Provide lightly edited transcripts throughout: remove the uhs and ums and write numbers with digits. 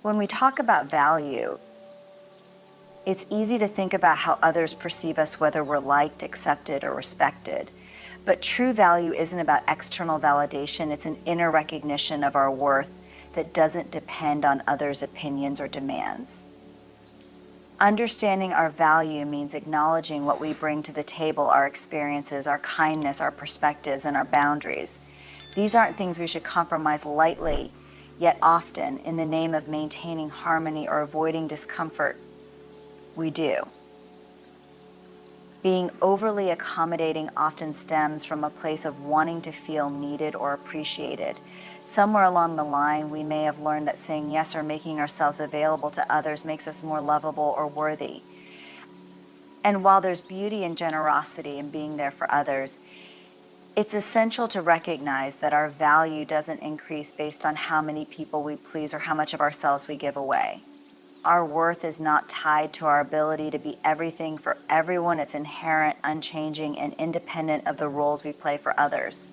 When we talk about value, it's easy to think about how others perceive us, whether we're liked, accepted, or respected. But true value isn't about external validation, it's an inner recognition of our worth that doesn't depend on others' opinions or demands. Understanding our value means acknowledging what we bring to the table, our experiences, our kindness, our perspectives, and our boundaries. These aren't things we should compromise lightly, yet often, in the name of maintaining harmony or avoiding discomfort, we do. Being overly accommodating often stems from a place of wanting to feel needed or appreciated. Somewhere along the line, we may have learned that saying yes or making ourselves available to others makes us more lovable or worthy. And while there's beauty and generosity in being there for others, it's essential to recognize that our value doesn't increase based on how many people we please or how much of ourselves we give away. Our worth is not tied to our ability to be everything for everyone. It's inherent, unchanging, and independent of the roles we play for others.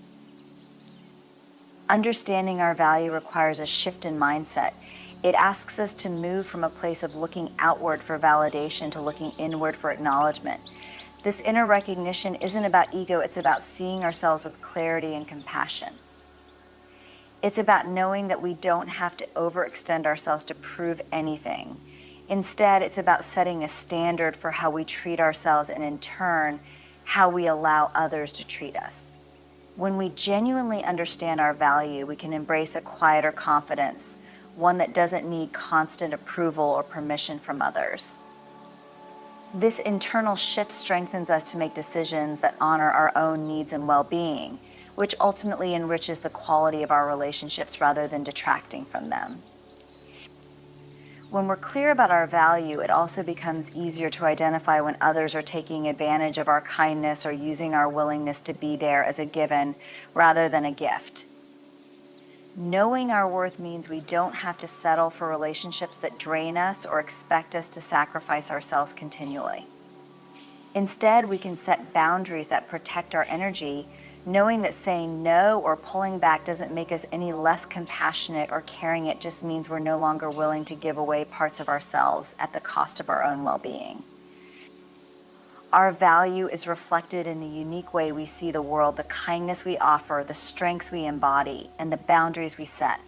Understanding our value requires a shift in mindset. It asks us to move from a place of looking outward for validation to looking inward for acknowledgement. This inner recognition isn't about ego, it's about seeing ourselves with clarity and compassion. It's about knowing that we don't have to overextend ourselves to prove anything. Instead, it's about setting a standard for how we treat ourselves and, in turn, how we allow others to treat us. When we genuinely understand our value, we can embrace a quieter confidence, one that doesn't need constant approval or permission from others. This internal shift strengthens us to make decisions that honor our own needs and well-being, which ultimately enriches the quality of our relationships rather than detracting from them. When we're clear about our value, it also becomes easier to identify when others are taking advantage of our kindness or using our willingness to be there as a given rather than a gift. Knowing our worth means we don't have to settle for relationships that drain us or expect us to sacrifice ourselves continually. Instead, we can set boundaries that protect our energy, knowing that saying no or pulling back doesn't make us any less compassionate or caring. It just means we're no longer willing to give away parts of ourselves at the cost of our own well-being. Our value is reflected in the unique way we see the world, the kindness we offer, the strengths we embody, and the boundaries we set.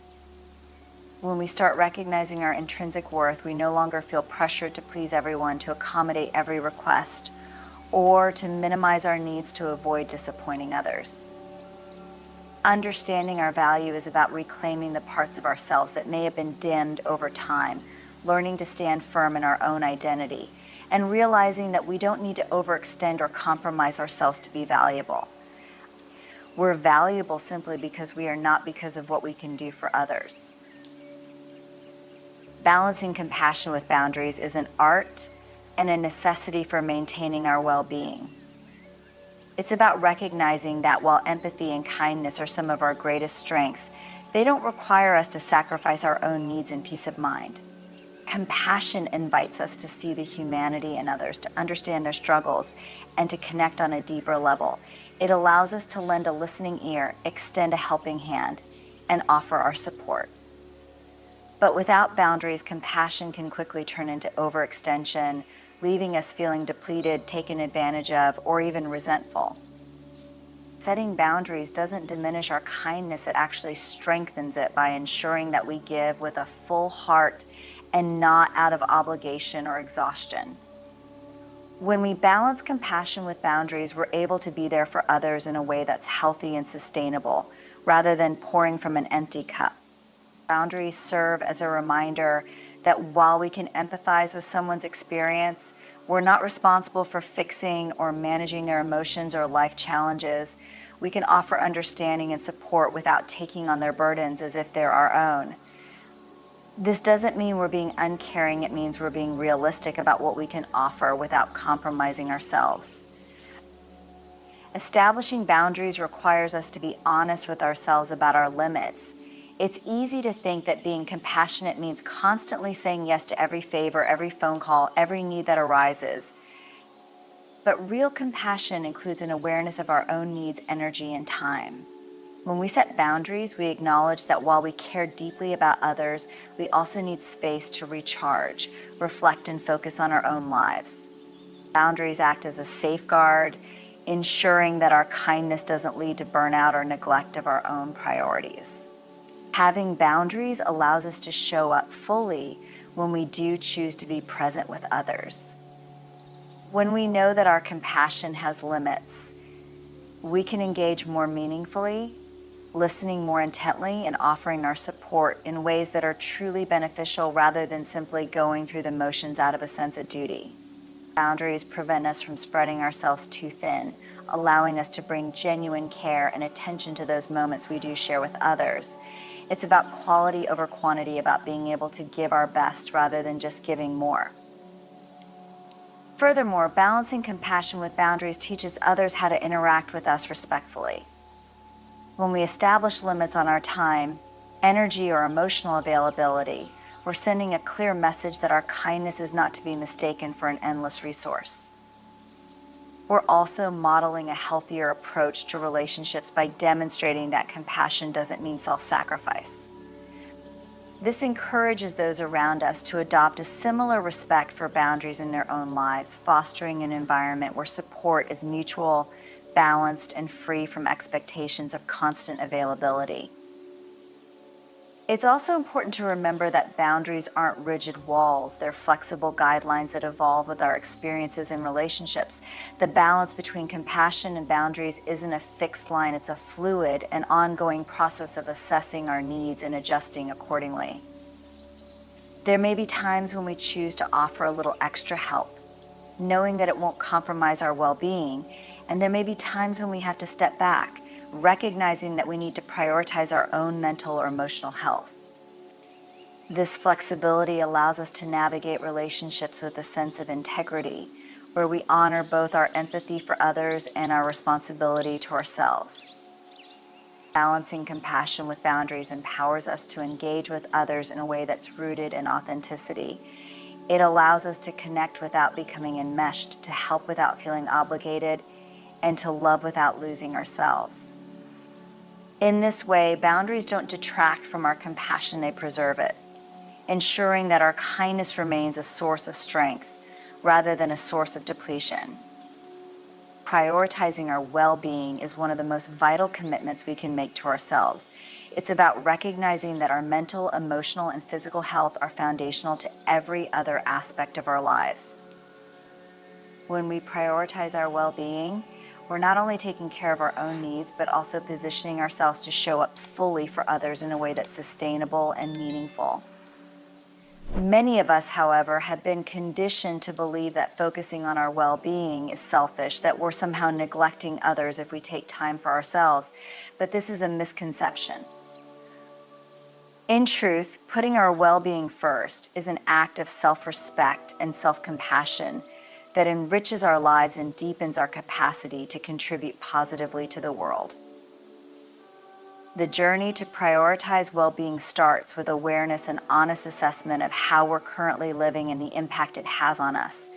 When we start recognizing our intrinsic worth, we no longer feel pressured to please everyone, to accommodate every request, or to minimize our needs to avoid disappointing others. Understanding our value is about reclaiming the parts of ourselves that may have been dimmed over time, learning to stand firm in our own identity, and realizing that we don't need to overextend or compromise ourselves to be valuable. We're valuable simply because we are, not because of what we can do for others. Balancing compassion with boundaries is an art and a necessity for maintaining our well-being. It's about recognizing that while empathy and kindness are some of our greatest strengths, they don't require us to sacrifice our own needs and peace of mind. Compassion invites us to see the humanity in others, to understand their struggles, and to connect on a deeper level. It allows us to lend a listening ear, extend a helping hand, and offer our support. But without boundaries, compassion can quickly turn into overextension, leaving us feeling depleted, taken advantage of, or even resentful. Setting boundaries doesn't diminish our kindness, it actually strengthens it by ensuring that we give with a full heart and not out of obligation or exhaustion. When we balance compassion with boundaries, we're able to be there for others in a way that's healthy and sustainable, rather than pouring from an empty cup. Boundaries serve as a reminder that while we can empathize with someone's experience, we're not responsible for fixing or managing their emotions or life challenges. We can offer understanding and support without taking on their burdens as if they're our own. This doesn't mean we're being uncaring, it means we're being realistic about what we can offer without compromising ourselves. Establishing boundaries requires us to be honest with ourselves about our limits. It's easy to think that being compassionate means constantly saying yes to every favor, every phone call, every need that arises. But real compassion includes an awareness of our own needs, energy, and time. When we set boundaries, we acknowledge that while we care deeply about others, we also need space to recharge, reflect, and focus on our own lives. Boundaries act as a safeguard, ensuring that our kindness doesn't lead to burnout or neglect of our own priorities. Having boundaries allows us to show up fully when we do choose to be present with others. When we know that our compassion has limits, we can engage more meaningfully, listening more intently, and offering our support in ways that are truly beneficial rather than simply going through the motions out of a sense of duty. Boundaries prevent us from spreading ourselves too thin, allowing us to bring genuine care and attention to those moments we do share with others. It's about quality over quantity, about being able to give our best rather than just giving more. Furthermore, balancing compassion with boundaries teaches others how to interact with us respectfully. When we establish limits on our time, energy, or emotional availability, we're sending a clear message that our kindness is not to be mistaken for an endless resource. We're also modeling a healthier approach to relationships by demonstrating that compassion doesn't mean self-sacrifice. This encourages those around us to adopt a similar respect for boundaries in their own lives, fostering an environment where support is mutual, balanced, and free from expectations of constant availability. It's also important to remember that boundaries aren't rigid walls. They're flexible guidelines that evolve with our experiences and relationships. The balance between compassion and boundaries isn't a fixed line. It's a fluid and ongoing process of assessing our needs and adjusting accordingly. There may be times when we choose to offer a little extra help, knowing that it won't compromise our well-being, and there may be times when we have to step back, recognizing that we need to prioritize our own mental or emotional health. This flexibility allows us to navigate relationships with a sense of integrity, where we honor both our empathy for others and our responsibility to ourselves. Balancing compassion with boundaries empowers us to engage with others in a way that's rooted in authenticity. It allows us to connect without becoming enmeshed, to help without feeling obligated, and to love without losing ourselves. In this way, boundaries don't detract from our compassion, they preserve it, ensuring that our kindness remains a source of strength rather than a source of depletion. Prioritizing our well-being is one of the most vital commitments we can make to ourselves. It's about recognizing that our mental, emotional, and physical health are foundational to every other aspect of our lives. When we prioritize our well-being, we're not only taking care of our own needs, but also positioning ourselves to show up fully for others in a way that's sustainable and meaningful. Many of us, however, have been conditioned to believe that focusing on our well-being is selfish, that we're somehow neglecting others if we take time for ourselves, but this is a misconception. In truth, putting our well-being first is an act of self-respect and self-compassion that enriches our lives and deepens our capacity to contribute positively to the world. The journey to prioritize well-being starts with awareness and honest assessment of how we're currently living and the impact it has on us.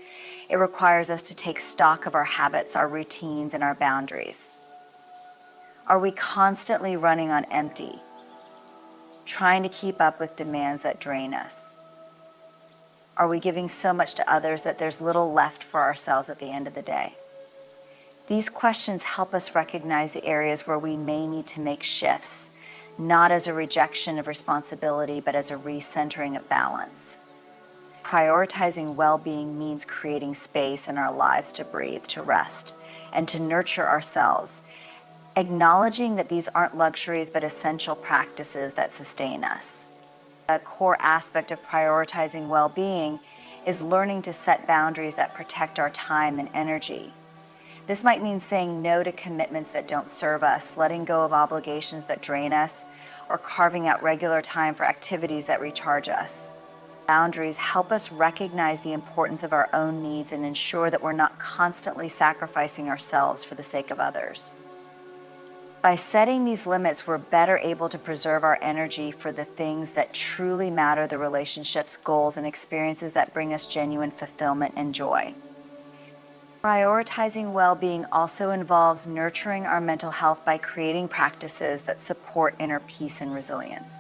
It requires us to take stock of our habits, our routines, and our boundaries. Are we constantly running on empty, trying to keep up with demands that drain us? Are we giving so much to others that there's little left for ourselves at the end of the day? These questions help us recognize the areas where we may need to make shifts, not as a rejection of responsibility, but as a recentering of balance. Prioritizing well-being means creating space in our lives to breathe, to rest, and to nurture ourselves, acknowledging that these aren't luxuries but essential practices that sustain us. A core aspect of prioritizing well-being is learning to set boundaries that protect our time and energy. This might mean saying no to commitments that don't serve us, letting go of obligations that drain us, or carving out regular time for activities that recharge us. Boundaries help us recognize the importance of our own needs and ensure that we're not constantly sacrificing ourselves for the sake of others. By setting these limits, we're better able to preserve our energy for the things that truly matter, the relationships, goals, and experiences that bring us genuine fulfillment and joy. Prioritizing well-being also involves nurturing our mental health by creating practices that support inner peace and resilience.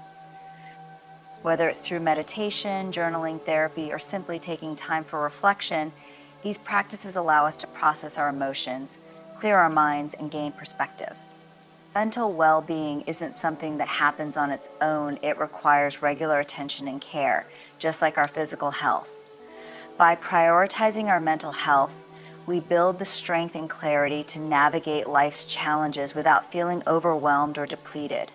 Whether it's through meditation, journaling, therapy, or simply taking time for reflection, these practices allow us to process our emotions, clear our minds, and gain perspective. Mental well-being isn't something that happens on its own. It requires regular attention and care, just like our physical health. By prioritizing our mental health, we build the strength and clarity to navigate life's challenges without feeling overwhelmed or depleted.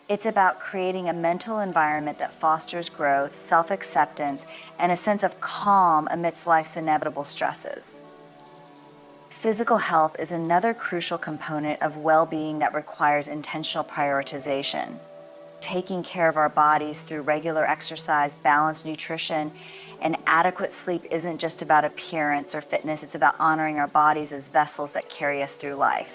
It's about creating a mental environment that fosters growth, self-acceptance, and a sense of calm amidst life's inevitable stresses. Physical health is another crucial component of well-being that requires intentional prioritization. Taking care of our bodies through regular exercise, balanced nutrition, and adequate sleep isn't just about appearance or fitness, it's about honoring our bodies as vessels that carry us through life.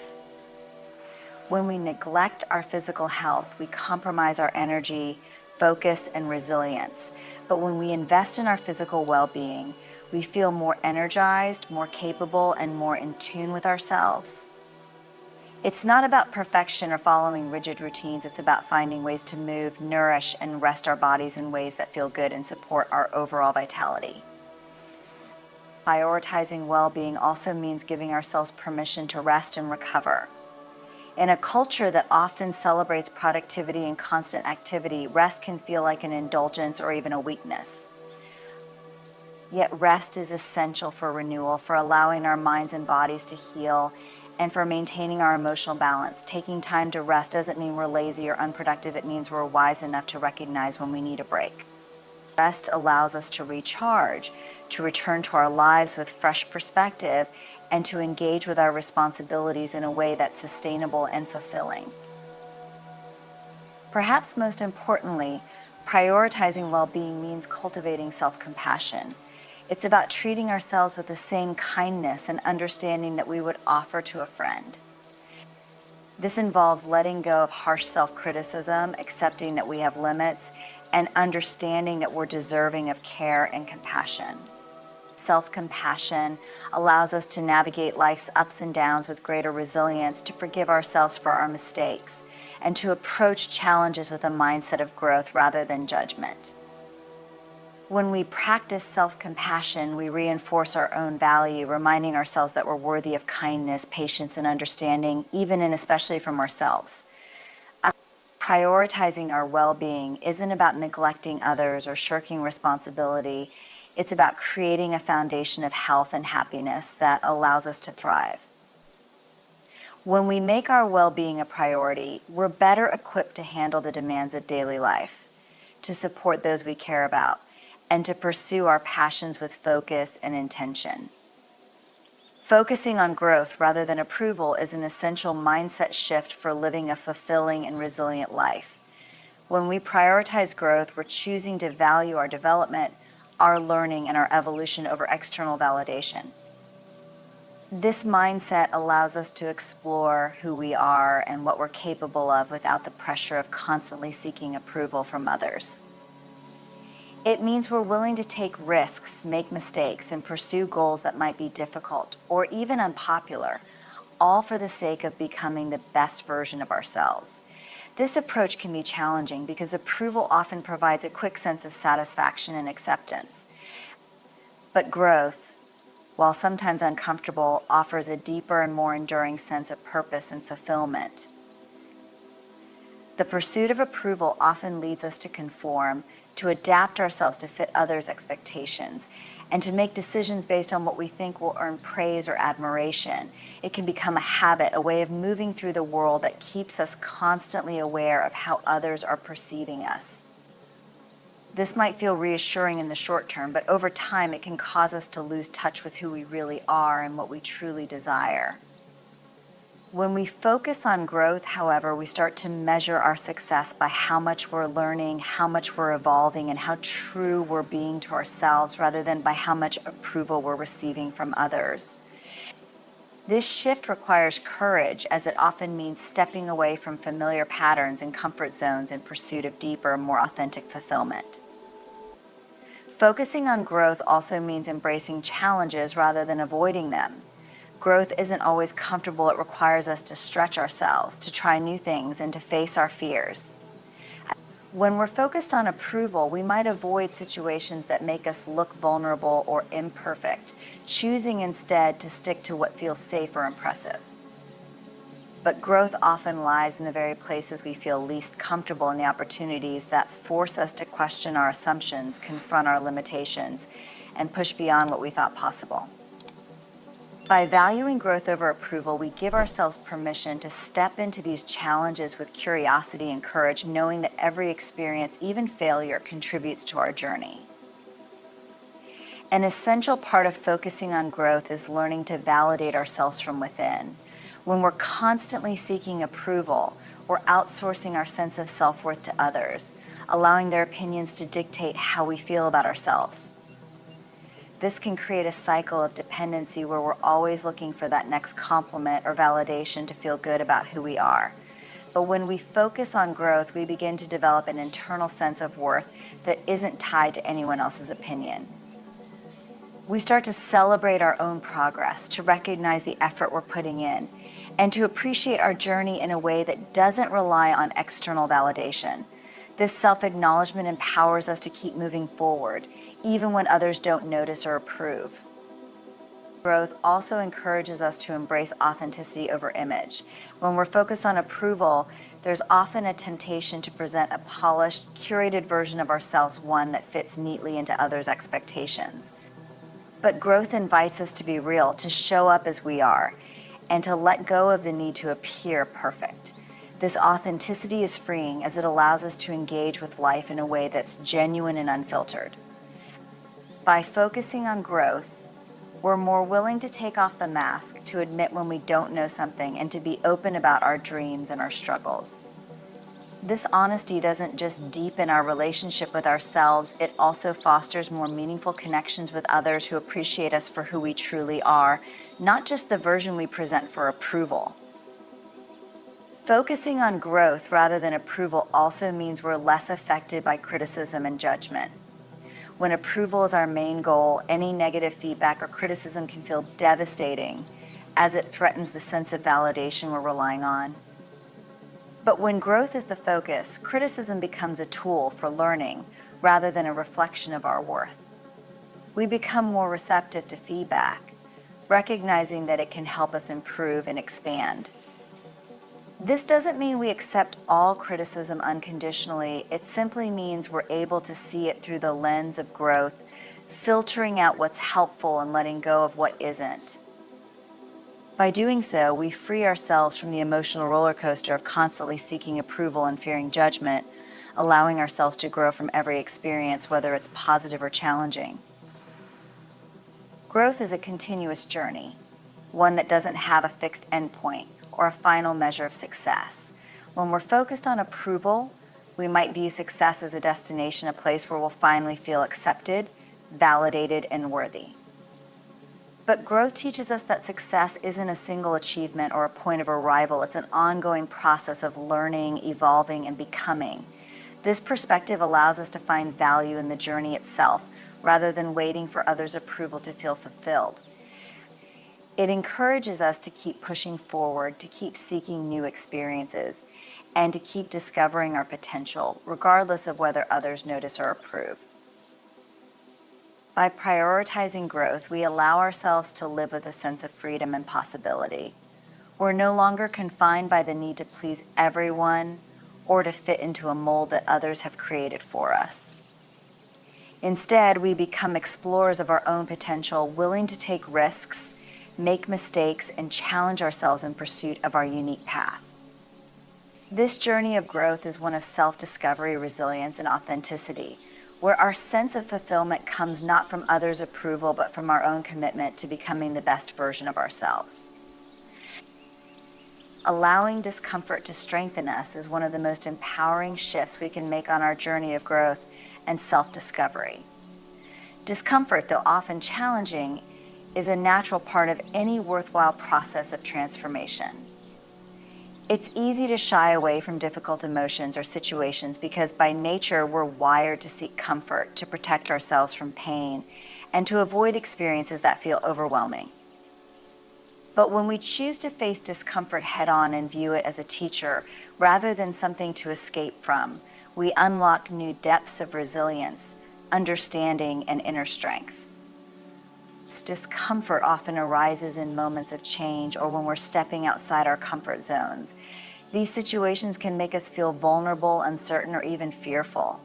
When we neglect our physical health, we compromise our energy, focus, and resilience. But when we invest in our physical well-being, we feel more energized, more capable, and more in tune with ourselves. It's not about perfection or following rigid routines. It's about finding ways to move, nourish, and rest our bodies in ways that feel good and support our overall vitality. Prioritizing well-being also means giving ourselves permission to rest and recover. In a culture that often celebrates productivity and constant activity, rest can feel like an indulgence or even a weakness. Yet rest is essential for renewal, for allowing our minds and bodies to heal, and for maintaining our emotional balance. Taking time to rest doesn't mean we're lazy or unproductive. It means we're wise enough to recognize when we need a break. Rest allows us to recharge, to return to our lives with fresh perspective, and to engage with our responsibilities in a way that's sustainable and fulfilling. Perhaps most importantly, prioritizing well-being means cultivating self-compassion. It's about treating ourselves with the same kindness and understanding that we would offer to a friend. This involves letting go of harsh self-criticism, accepting that we have limits, and understanding that we're deserving of care and compassion. Self-compassion allows us to navigate life's ups and downs with greater resilience, to forgive ourselves for our mistakes, and to approach challenges with a mindset of growth rather than judgment. When we practice self-compassion, we reinforce our own value, reminding ourselves that we're worthy of kindness, patience, and understanding, even and especially from ourselves. Prioritizing our well-being isn't about neglecting others or shirking responsibility. It's about creating a foundation of health and happiness that allows us to thrive. When we make our well-being a priority, we're better equipped to handle the demands of daily life, to support those we care about, and to pursue our passions with focus and intention. Focusing on growth rather than approval is an essential mindset shift for living a fulfilling and resilient life. When we prioritize growth, we're choosing to value our development, our learning, and our evolution over external validation. This mindset allows us to explore who we are and what we're capable of without the pressure of constantly seeking approval from others. It means we're willing to take risks, make mistakes, and pursue goals that might be difficult or even unpopular, all for the sake of becoming the best version of ourselves. This approach can be challenging because approval often provides a quick sense of satisfaction and acceptance. But growth, while sometimes uncomfortable, offers a deeper and more enduring sense of purpose and fulfillment. The pursuit of approval often leads us to conform, to adapt ourselves to fit others' expectations, and to make decisions based on what we think will earn praise or admiration. It can become a habit, a way of moving through the world that keeps us constantly aware of how others are perceiving us. This might feel reassuring in the short term, but over time it can cause us to lose touch with who we really are and what we truly desire. When we focus on growth, however, we start to measure our success by how much we're learning, how much we're evolving, and how true we're being to ourselves rather than by how much approval we're receiving from others. This shift requires courage, as it often means stepping away from familiar patterns and comfort zones in pursuit of deeper, more authentic fulfillment. Focusing on growth also means embracing challenges rather than avoiding them. Growth isn't always comfortable. It requires us to stretch ourselves, to try new things, and to face our fears. When we're focused on approval, we might avoid situations that make us look vulnerable or imperfect, choosing instead to stick to what feels safe or impressive. But growth often lies in the very places we feel least comfortable, in the opportunities that force us to question our assumptions, confront our limitations, and push beyond what we thought possible. By valuing growth over approval, we give ourselves permission to step into these challenges with curiosity and courage, knowing that every experience, even failure, contributes to our journey. An essential part of focusing on growth is learning to validate ourselves from within. When we're constantly seeking approval, we're outsourcing our sense of self-worth to others, allowing their opinions to dictate how we feel about ourselves. This can create a cycle of dependency where we're always looking for that next compliment or validation to feel good about who we are. But when we focus on growth, we begin to develop an internal sense of worth that isn't tied to anyone else's opinion. We start to celebrate our own progress, to recognize the effort we're putting in, and to appreciate our journey in a way that doesn't rely on external validation. This self-acknowledgement empowers us to keep moving forward, even when others don't notice or approve. Growth also encourages us to embrace authenticity over image. When we're focused on approval, there's often a temptation to present a polished, curated version of ourselves, one that fits neatly into others' expectations. But growth invites us to be real, to show up as we are, and to let go of the need to appear perfect. This authenticity is freeing, as it allows us to engage with life in a way that's genuine and unfiltered. By focusing on growth, we're more willing to take off the mask, to admit when we don't know something, and to be open about our dreams and our struggles. This honesty doesn't just deepen our relationship with ourselves, it also fosters more meaningful connections with others who appreciate us for who we truly are, not just the version we present for approval. Focusing on growth rather than approval also means we're less affected by criticism and judgment. When approval is our main goal, any negative feedback or criticism can feel devastating, as it threatens the sense of validation we're relying on. But when growth is the focus, criticism becomes a tool for learning rather than a reflection of our worth. We become more receptive to feedback, recognizing that it can help us improve and expand. This doesn't mean we accept all criticism unconditionally. It simply means we're able to see it through the lens of growth, filtering out what's helpful and letting go of what isn't. By doing so, we free ourselves from the emotional roller coaster of constantly seeking approval and fearing judgment, allowing ourselves to grow from every experience, whether it's positive or challenging. Growth is a continuous journey, one that doesn't have a fixed endpoint or a final measure of success. When we're focused on approval, we might view success as a destination, a place where we'll finally feel accepted, validated, and worthy. But growth teaches us that success isn't a single achievement or a point of arrival. It's an ongoing process of learning, evolving, and becoming. This perspective allows us to find value in the journey itself, rather than waiting for others' approval to feel fulfilled. It encourages us to keep pushing forward, to keep seeking new experiences, and to keep discovering our potential, regardless of whether others notice or approve. By prioritizing growth, we allow ourselves to live with a sense of freedom and possibility. We're no longer confined by the need to please everyone or to fit into a mold that others have created for us. Instead, we become explorers of our own potential, willing to take risks, make mistakes, and challenge ourselves in pursuit of our unique path. This journey of growth is one of self-discovery, resilience, and authenticity, where our sense of fulfillment comes not from others' approval, but from our own commitment to becoming the best version of ourselves. Allowing discomfort to strengthen us is one of the most empowering shifts we can make on our journey of growth and self-discovery. Discomfort, though often challenging, is a natural part of any worthwhile process of transformation. It's easy to shy away from difficult emotions or situations because by nature we're wired to seek comfort, to protect ourselves from pain, and to avoid experiences that feel overwhelming. But when we choose to face discomfort head-on and view it as a teacher rather than something to escape from, we unlock new depths of resilience, understanding, and inner strength. Discomfort often arises in moments of change or when we're stepping outside our comfort zones. These situations can make us feel vulnerable, uncertain, or even fearful.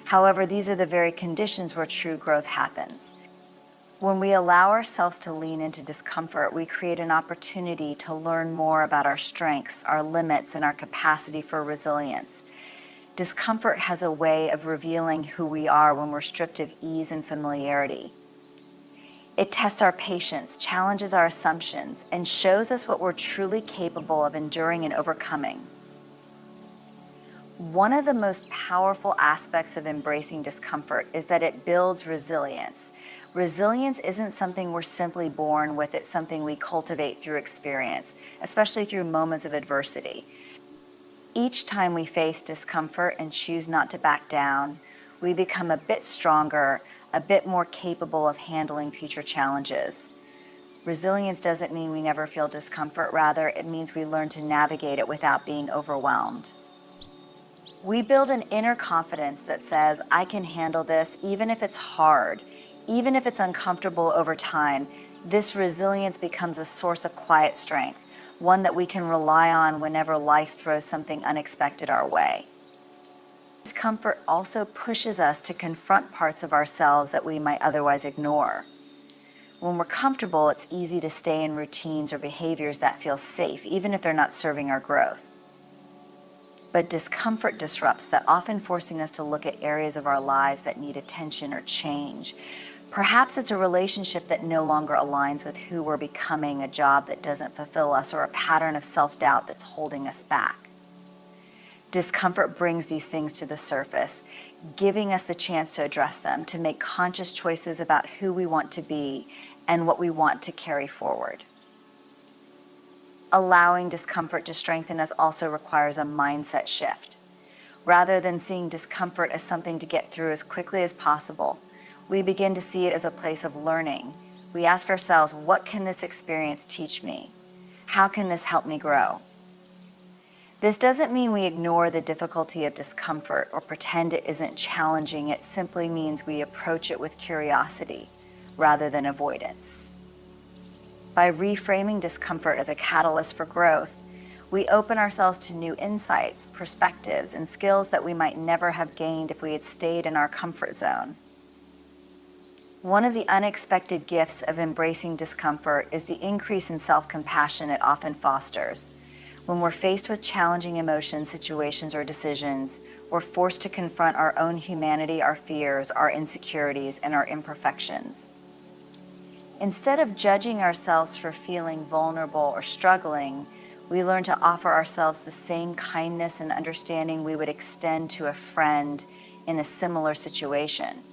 However, these are the very conditions where true growth happens. When we allow ourselves to lean into discomfort, we create an opportunity to learn more about our strengths, our limits, and our capacity for resilience. Discomfort has a way of revealing who we are when we're stripped of ease and familiarity. It tests our patience, challenges our assumptions, and shows us what we're truly capable of enduring and overcoming. One of the most powerful aspects of embracing discomfort is that it builds resilience. Resilience isn't something we're simply born with, it's something we cultivate through experience, especially through moments of adversity. Each time we face discomfort and choose not to back down, we become a bit stronger, a bit more capable of handling future challenges. Resilience doesn't mean we never feel discomfort, rather, it means we learn to navigate it without being overwhelmed. We build an inner confidence that says, I can handle this even if it's hard, even if it's uncomfortable over time. This resilience becomes a source of quiet strength, one that we can rely on whenever life throws something unexpected our way. Discomfort also pushes us to confront parts of ourselves that we might otherwise ignore. When we're comfortable, it's easy to stay in routines or behaviors that feel safe, even if they're not serving our growth. But discomfort disrupts that, often forcing us to look at areas of our lives that need attention or change. Perhaps it's a relationship that no longer aligns with who we're becoming, a job that doesn't fulfill us, or a pattern of self-doubt that's holding us back. Discomfort brings these things to the surface, giving us the chance to address them, to make conscious choices about who we want to be and what we want to carry forward. Allowing discomfort to strengthen us also requires a mindset shift. Rather than seeing discomfort as something to get through as quickly as possible, we begin to see it as a place of learning. We ask ourselves, what can this experience teach me? How can this help me grow? This doesn't mean we ignore the difficulty of discomfort or pretend it isn't challenging. It simply means we approach it with curiosity rather than avoidance. By reframing discomfort as a catalyst for growth, we open ourselves to new insights, perspectives, and skills that we might never have gained if we had stayed in our comfort zone. One of the unexpected gifts of embracing discomfort is the increase in self-compassion it often fosters. When we're faced with challenging emotions, situations, or decisions, we're forced to confront our own humanity, our fears, our insecurities, and our imperfections. Instead of judging ourselves for feeling vulnerable or struggling, we learn to offer ourselves the same kindness and understanding we would extend to a friend in a similar situation.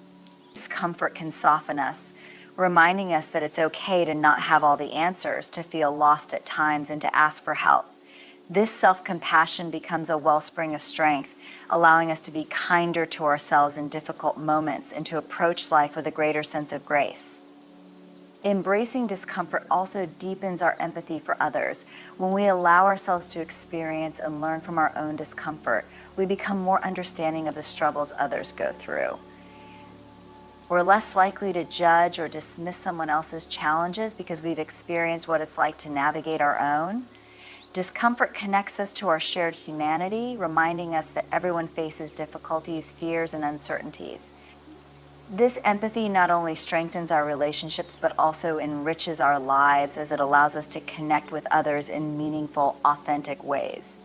Discomfort can soften us, reminding us that it's okay to not have all the answers, to feel lost at times, and to ask for help. This self-compassion becomes a wellspring of strength, allowing us to be kinder to ourselves in difficult moments and to approach life with a greater sense of grace. Embracing discomfort also deepens our empathy for others. When we allow ourselves to experience and learn from our own discomfort, we become more understanding of the struggles others go through. We're less likely to judge or dismiss someone else's challenges because we've experienced what it's like to navigate our own. Discomfort connects us to our shared humanity, reminding us that everyone faces difficulties, fears, and uncertainties. This empathy not only strengthens our relationships, but also enriches our lives as it allows us to connect with others in meaningful, authentic ways.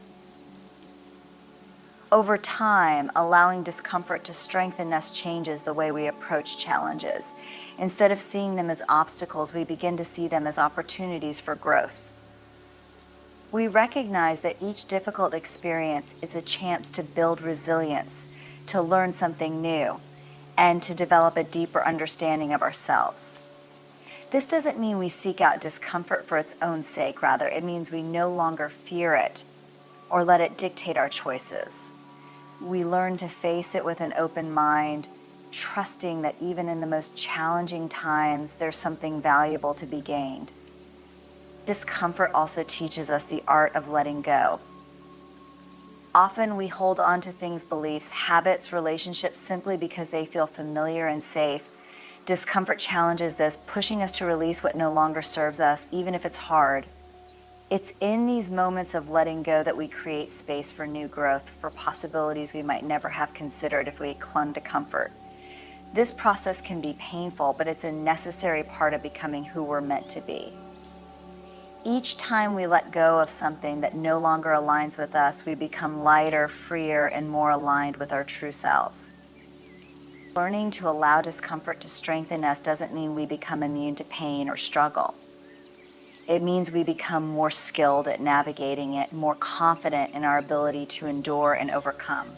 Over time, allowing discomfort to strengthen us changes the way we approach challenges. Instead of seeing them as obstacles, we begin to see them as opportunities for growth. We recognize that each difficult experience is a chance to build resilience, to learn something new, and to develop a deeper understanding of ourselves. This doesn't mean we seek out discomfort for its own sake. Rather, it means we no longer fear it. or let it dictate our choices. We learn to face it with an open mind, trusting that even in the most challenging times, there's something valuable to be gained. Discomfort also teaches us the art of letting go. Often we hold on to things, beliefs, habits, relationships simply because they feel familiar and safe. Discomfort challenges this, pushing us to release what no longer serves us, even if it's hard. It's in these moments of letting go that we create space for new growth, for possibilities we might never have considered if we clung to comfort. This process can be painful, but it's a necessary part of becoming who we're meant to be. Each time we let go of something that no longer aligns with us, we become lighter, freer, and more aligned with our true selves. Learning to allow discomfort to strengthen us doesn't mean we become immune to pain or struggle. It means we become more skilled at navigating it, more confident in our ability to endure and overcome.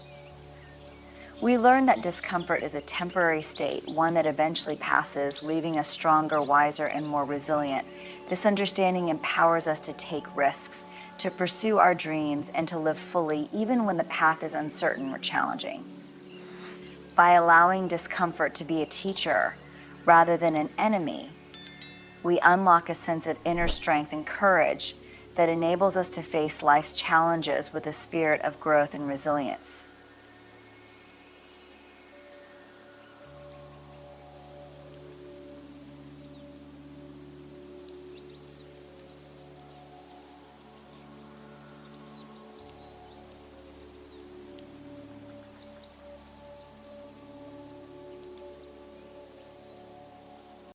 We learn that discomfort is a temporary state, one that eventually passes, leaving us stronger, wiser, and more resilient. This understanding empowers us to take risks, to pursue our dreams, and to live fully, even when the path is uncertain or challenging. By allowing discomfort to be a teacher rather than an enemy, we unlock a sense of inner strength and courage that enables us to face life's challenges with a spirit of growth and resilience.